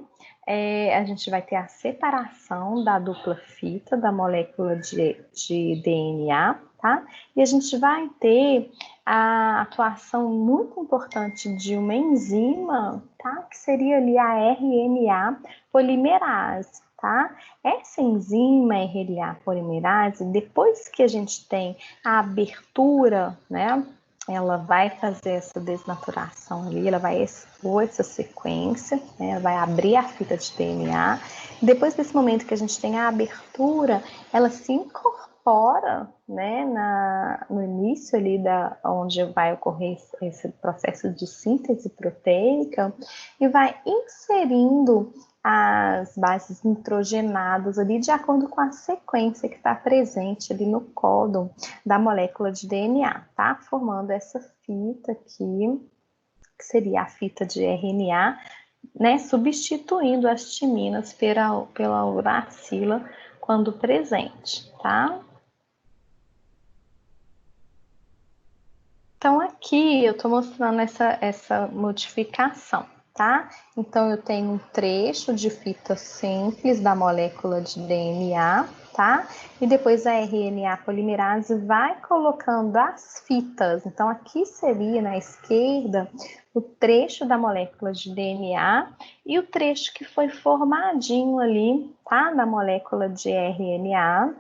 a gente vai ter a separação da dupla fita da molécula de DNA, tá? E a gente vai ter a atuação muito importante de uma enzima, tá? Que seria ali a RNA polimerase, tá? Essa enzima RNA polimerase, depois que a gente tem a abertura, né, ela vai fazer essa desnaturação ali, ela vai expor essa sequência, né, vai abrir a fita de DNA. Depois desse momento que a gente tem a abertura, ela se incorpora, né, no início ali onde vai ocorrer esse processo de síntese proteica e vai inserindo as bases nitrogenadas ali de acordo com a sequência que está presente ali no códon da molécula de DNA, tá? Formando essa fita aqui, que seria a fita de RNA, né? Substituindo as timinas pela uracila quando presente, tá? Então, aqui eu estou mostrando essa modificação, tá? Então, eu tenho um trecho de fita simples da molécula de DNA, tá? E depois a RNA polimerase vai colocando as fitas. Então, aqui seria na esquerda o trecho da molécula de DNA e o trecho que foi formadinho ali, tá? Da molécula de RNA,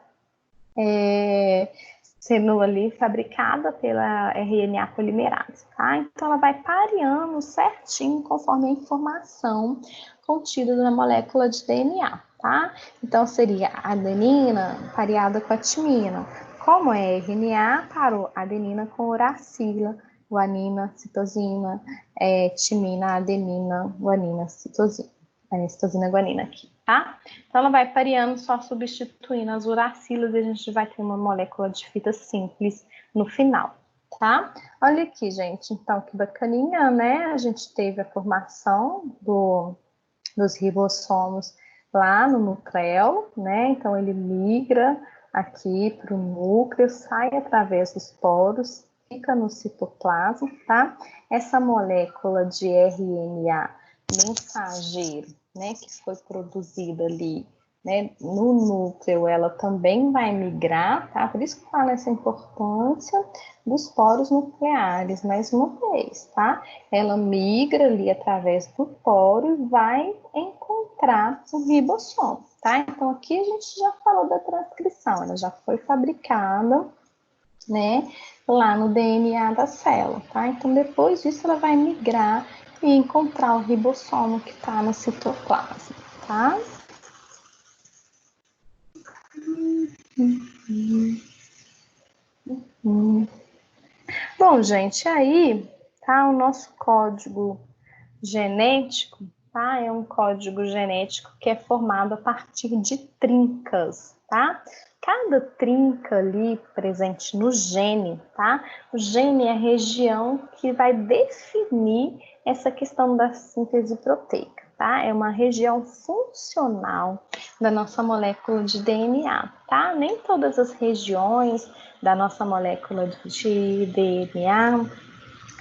sendo ali fabricada pela RNA polimerase, tá? Então, ela vai pareando certinho conforme a informação contida na molécula de DNA, tá? Então, seria a adenina pareada com a timina. Como é RNA, parou adenina com uracila, guanina, citosina, timina, adenina, guanina, citosina. Citosina, guanina aqui, tá? Então, ela vai pareando, só substituindo as uracilas e a gente vai ter uma molécula de fita simples no final, tá? Olha aqui, gente, então, que bacaninha, né? A gente teve a formação dos ribossomos lá no nucleolo, né? Então, ele migra aqui para o núcleo, sai através dos poros, fica no citoplasma, tá? Essa molécula de RNA mensageiro, né, que foi produzida ali, né, no núcleo, ela também vai migrar, tá? Por isso que fala essa importância dos poros nucleares, mais uma vez, tá? Ela migra ali através do poro e vai encontrar o ribossomo, tá? Então, aqui a gente já falou da transcrição, ela já foi fabricada, né, lá no DNA da célula, tá? Então, depois disso, ela vai migrar e encontrar o ribossomo que está no citoplasma, tá? Bom, gente, aí tá o nosso código genético, tá? É um código genético que é formado a partir de trincas, tá? Cada trinca ali presente no gene, tá? O gene é a região que vai definir essa questão da síntese proteica, tá? É uma região funcional da nossa molécula de DNA, tá? Nem todas as regiões da nossa molécula de DNA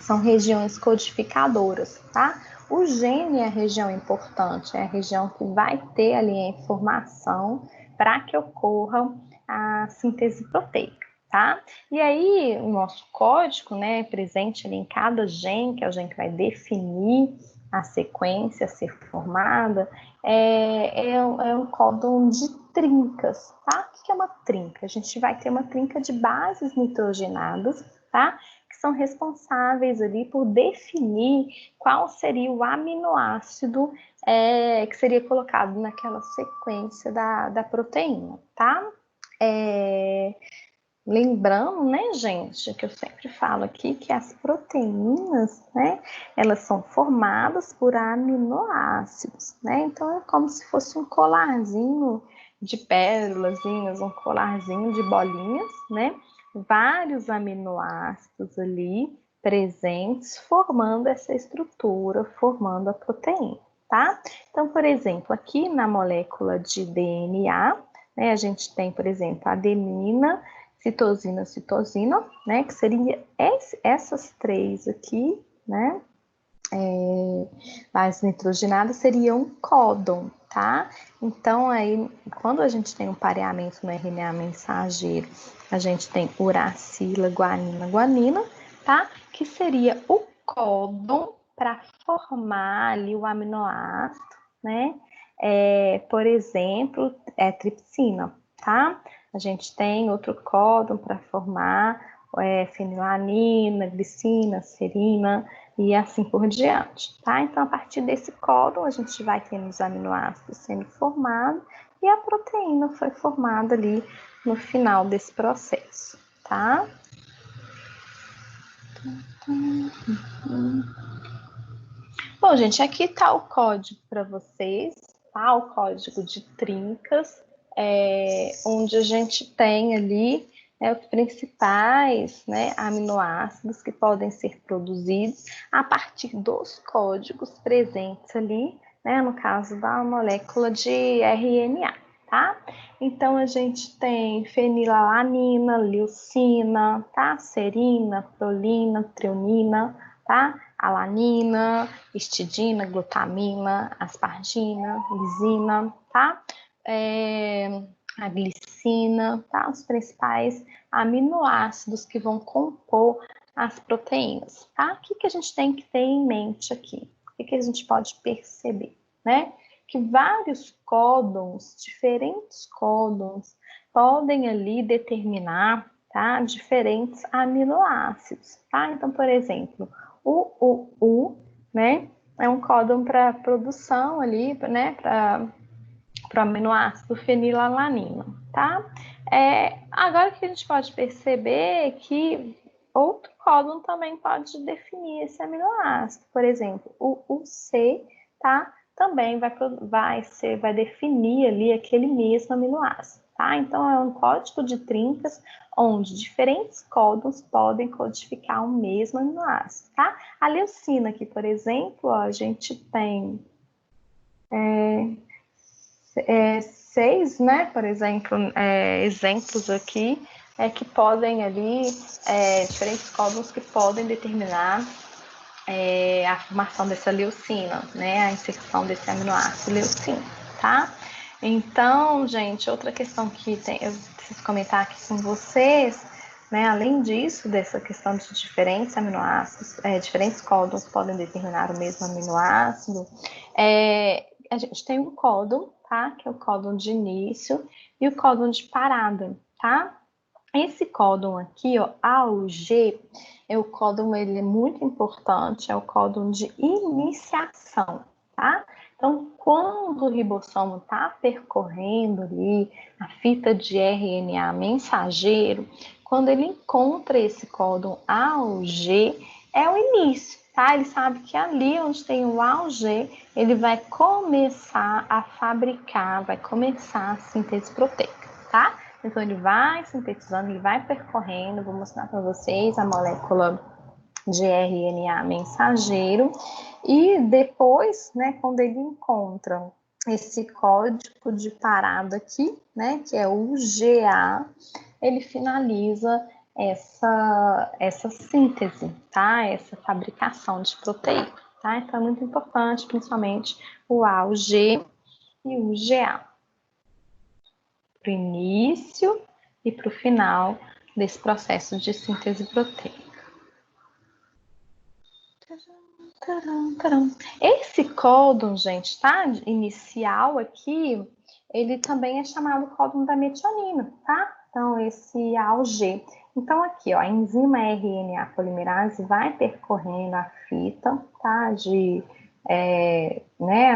são regiões codificadoras, tá? O gene é a região importante, é a região que vai ter ali a informação para que ocorra a síntese proteica, tá? E aí, o nosso código, né, presente ali em cada gene, que é o gene que vai definir a sequência a ser formada, é um códon de trincas, tá? O que é uma trinca? A gente vai ter uma trinca de bases nitrogenadas, tá? Que são responsáveis ali por definir qual seria o aminoácido que seria colocado naquela sequência da proteína, tá? Lembrando, né, gente, que eu sempre falo aqui que as proteínas, né, elas são formadas por aminoácidos, né? Então é como se fosse um colarzinho de pérolazinhas, um colarzinho de bolinhas, né? Vários aminoácidos ali presentes formando essa estrutura, formando a proteína, tá? Então, por exemplo, aqui na molécula de DNA, né, a gente tem, por exemplo, a adenina, citosina, citosina, né, que seria essas três aqui, né, bases nitrogenadas seriam um códon, tá? Então, aí, quando a gente tem um pareamento no RNA mensageiro, a gente tem uracila, guanina, guanina, tá? Que seria o códon para formar ali o aminoácido, né? Por exemplo, tripsina, tá? A gente tem outro códon para formar fenilanina, glicina, serina e assim por diante, tá? Então, a partir desse códon, a gente vai tendo os aminoácidos sendo formados e a proteína foi formada ali no final desse processo, tá? Bom, gente, aqui tá o código para vocês, tá? O código de trincas, onde a gente tem ali os principais, né, aminoácidos que podem ser produzidos a partir dos códigos presentes ali, né, no caso da molécula de RNA, tá? Então, a gente tem fenilalanina, leucina, tá? Serina, prolina, treonina, tá? Alanina, histidina, glutamina, aspargina, lisina, tá? a glicina, tá? Os principais aminoácidos que vão compor as proteínas, tá? O que a gente tem que ter em mente aqui? O que a gente pode perceber, né? Que vários códons, diferentes códons, podem ali determinar, tá? Diferentes aminoácidos, tá? Então, por exemplo, o U, né? É um códon para produção ali, né? Para o aminoácido fenilalanina, tá? Agora que a gente pode perceber é que outro códon também pode definir esse aminoácido, por exemplo, o C, tá? Também vai definir ali aquele mesmo aminoácido, tá? Então, é um código de trincas onde diferentes códons podem codificar o mesmo aminoácido, tá? A leucina aqui, por exemplo, ó, a gente tem 6, né, por exemplo, exemplos aqui, que podem ali, diferentes códons que podem determinar a formação dessa leucina, né, a inserção desse aminoácido leucina, tá? Então, gente, outra questão que eu preciso comentar aqui com vocês, né, além disso, dessa questão de diferentes aminoácidos, diferentes códons podem determinar o mesmo aminoácido, a gente tem um códon, tá? Que é o códon de início e o códon de parada, tá? Esse códon aqui, ó, AUG, o códon, ele é muito importante, é o códon de iniciação, tá? Então, quando o ribossomo está percorrendo ali a fita de RNA mensageiro, quando ele encontra esse códon AUG, é o início, tá? Ele sabe que ali onde tem o AUG, ele vai começar a fabricar, vai começar a síntese proteica, tá? Então, ele vai sintetizando, ele vai percorrendo, vou mostrar para vocês a molécula de RNA mensageiro, e depois, né, quando ele encontra esse código de parada aqui, né, que é o GA, ele finaliza essa síntese, tá? Essa fabricação de proteína, tá? Então, é muito importante, principalmente, o A, o G e o GA. Para o início e para o final desse processo de síntese proteica. Esse códon, gente, tá? Inicial aqui, ele também é chamado códon da metionina, tá? Então, esse AUG. Então, aqui, ó, a enzima RNA polimerase vai percorrendo a fita, tá? A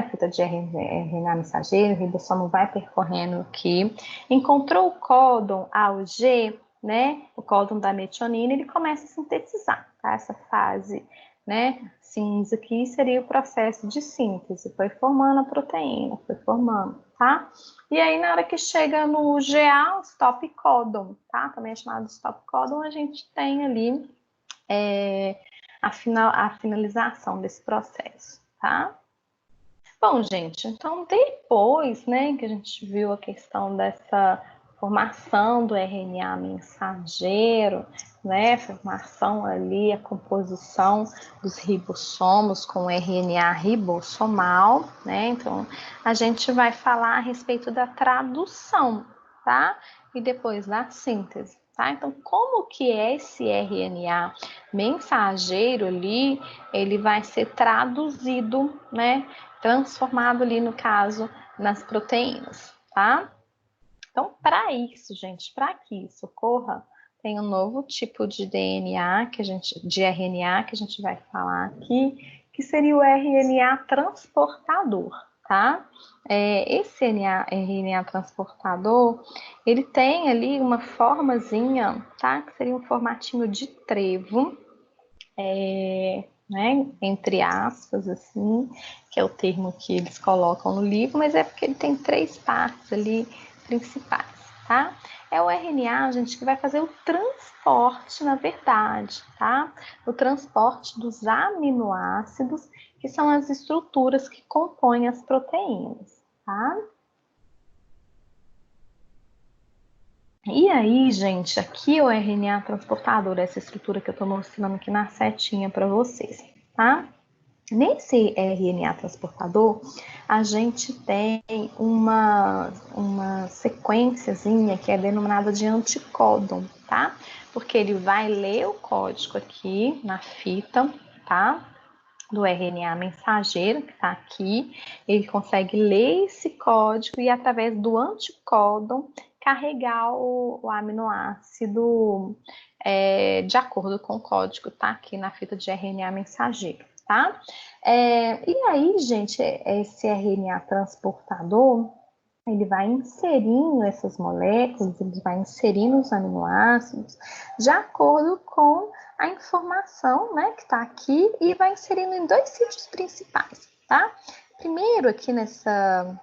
fita de RNA mensageiro, o ribossomo vai percorrendo aqui. Encontrou o códon AUG, né? O códon da metionina, ele começa a sintetizar, tá? Essa fase, né, cinza aqui seria o processo de síntese, foi formando a proteína, foi formando, tá? E aí, na hora que chega no GA, o stop codon, tá? Também é chamado de stop codon, a gente tem ali a finalização desse processo, tá? Bom, gente, então depois, né, que a gente viu a questão dessa formação do RNA mensageiro, né, formação ali, a composição dos ribossomos com RNA ribossomal, né, então a gente vai falar a respeito da tradução, tá, e depois da síntese, tá, então como que é esse RNA mensageiro ali, ele vai ser traduzido, né, transformado ali, no caso, nas proteínas, tá? Então, para isso, gente, para que isso ocorra, tem um novo tipo de DNA, de RNA, que a gente vai falar aqui, que seria o RNA transportador, tá? Esse RNA transportador, ele tem ali uma formazinha, tá? Que seria um formatinho de trevo, né, entre aspas, assim, que é o termo que eles colocam no livro, mas é porque ele tem 3 partes ali principais, tá? É o RNA, gente, que vai fazer o transporte, na verdade, tá? O transporte dos aminoácidos, que são as estruturas que compõem as proteínas, tá? E aí, gente, aqui o RNA transportador, essa estrutura que eu estou mostrando aqui na setinha para vocês, tá? Nesse RNA transportador, a gente tem uma sequenciazinha que é denominada de anticódon, tá? Porque ele vai ler o código aqui na fita, tá? Do RNA mensageiro, que está aqui, ele consegue ler esse código e, através do anticódon, carregar o aminoácido de acordo com o código, tá? Aqui na fita de RNA mensageiro, tá? E aí, gente, esse RNA transportador, ele vai inserindo essas moléculas, ele vai inserindo os aminoácidos de acordo com a informação, né, que está aqui, e vai inserindo em 2 sítios principais, tá? Primeiro, aqui nessa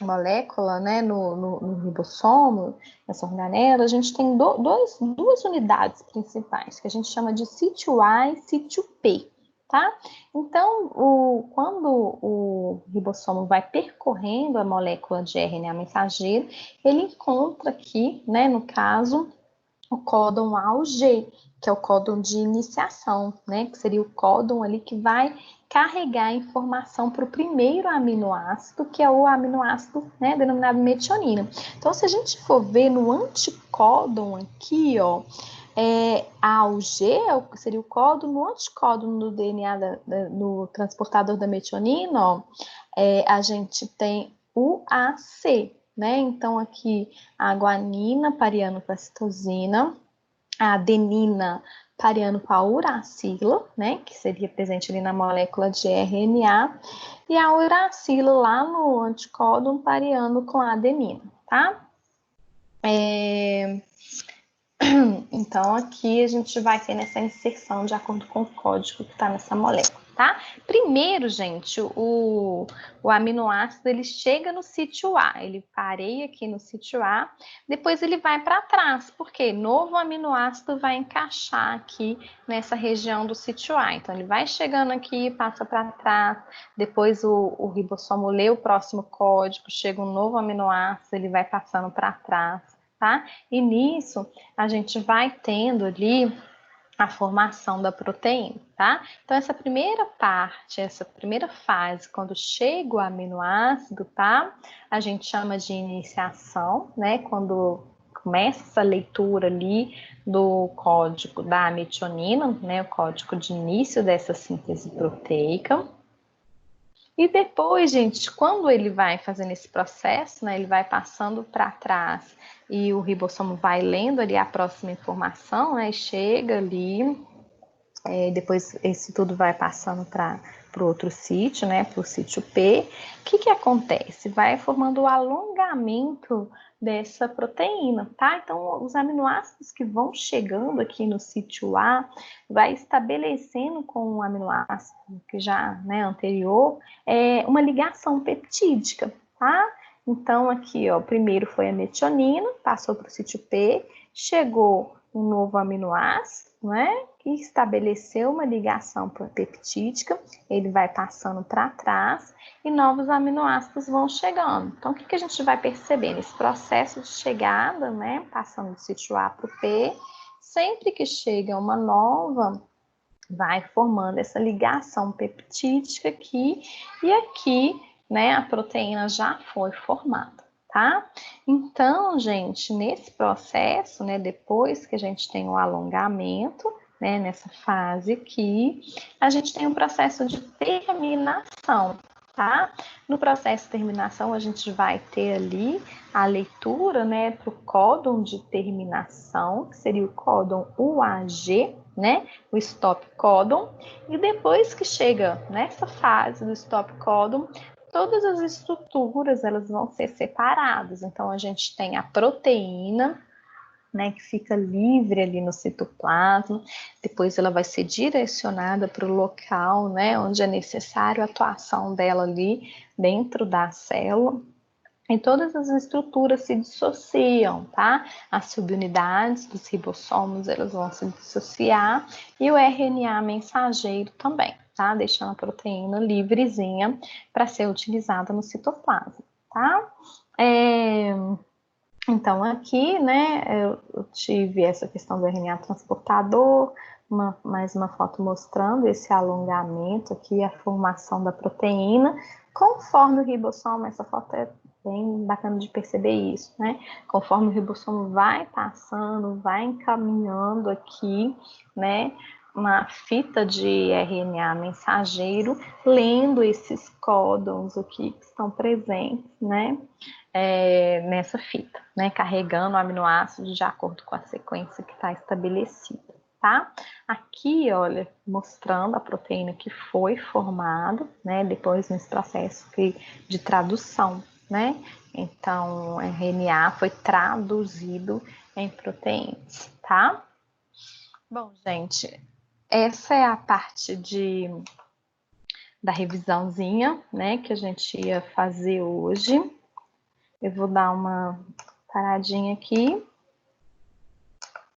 molécula, né, no ribossomo, nessa organela, a gente tem duas unidades principais, que a gente chama de sítio A e sítio P, tá? Então, quando o ribossomo vai percorrendo a molécula de RNA mensageiro, ele encontra aqui, né, no caso, o códon A ou G, que é o códon de iniciação, né, que seria o códon ali que vai carregar a informação para o primeiro aminoácido, que é o aminoácido, né, denominado metionina. Então, se a gente for ver no anticódon aqui, ó, A ou G seria o códon, no anticódon do DNA no transportador da metionina, ó, a gente tem o AC, né? Então, aqui a guanina pareando com a citosina, a adenina pareando com a uracila, né? Que seria presente ali na molécula de RNA, e a uracila lá no anticódon pareando com a adenina, tá? Então, aqui a gente vai ter nessa inserção de acordo com o código que está nessa molécula, tá? Primeiro, gente, o aminoácido, ele chega no sítio A, ele pareia aqui no sítio A, depois ele vai para trás, porque novo aminoácido vai encaixar aqui nessa região do sítio A. Então, ele vai chegando aqui, passa para trás, depois o ribossomo lê o próximo código, chega um novo aminoácido, ele vai passando para trás, tá? E nisso, a gente vai tendo ali a formação da proteína, tá? Então, essa primeira parte, essa primeira fase, quando chega o aminoácido, tá? A gente chama de iniciação, né? Quando começa essa leitura ali do código da metionina, né? O código de início dessa síntese proteica. E depois, gente, quando ele vai fazendo esse processo, né, ele vai passando para trás e o ribossomo vai lendo ali a próxima informação, né, chega ali, depois esse tudo vai passando para o outro sítio, né, para o sítio P. O que acontece? Vai formando o alongamento dessa proteína, tá? Então, os aminoácidos que vão chegando aqui no sítio A, vai estabelecendo com o aminoácido que já, né, anterior, uma ligação peptídica, tá? Então, aqui, ó, primeiro foi a metionina, passou para o sítio P, chegou um novo aminoácido, né, que estabeleceu uma ligação peptídica, ele vai passando para trás e novos aminoácidos vão chegando. Então, o que a gente vai perceber nesse processo de chegada, né, passando do sítio A para o P, sempre que chega uma nova, vai formando essa ligação peptídica aqui, e aqui, né, a proteína já foi formada, tá? Então, gente, nesse processo, né, depois que a gente tem o alongamento, né, nessa fase aqui, a gente tem um processo de terminação, tá? No processo de terminação, a gente vai ter ali a leitura, né, para o códon de terminação, que seria o códon UAG, né, o stop códon, e depois que chega nessa fase do stop códon, todas as estruturas elas vão ser separadas. Então, a gente tem a proteína, né, que fica livre ali no citoplasma, depois ela vai ser direcionada para o local, né, onde é necessário a atuação dela ali dentro da célula. E todas as estruturas se dissociam, tá? As subunidades dos ribossomos, elas vão se dissociar, e o RNA mensageiro também, tá? Deixando a proteína livrezinha para ser utilizada no citoplasma, tá? Então, aqui, né, eu tive essa questão do RNA transportador, mais uma foto mostrando esse alongamento aqui, a formação da proteína, conforme o ribossomo, essa foto é bem bacana de perceber isso, né? Conforme o ribossomo vai passando, vai encaminhando aqui, né, uma fita de RNA mensageiro, lendo esses códons aqui que estão presentes, né? Nessa fita, né, carregando o aminoácido de acordo com a sequência que está estabelecida, tá? Aqui, olha, mostrando a proteína que foi formada, né, depois nesse processo de tradução, né? Então, o RNA foi traduzido em proteínas, tá? Bom, gente, essa é a parte da revisãozinha, né, que a gente ia fazer hoje. Eu vou dar uma paradinha aqui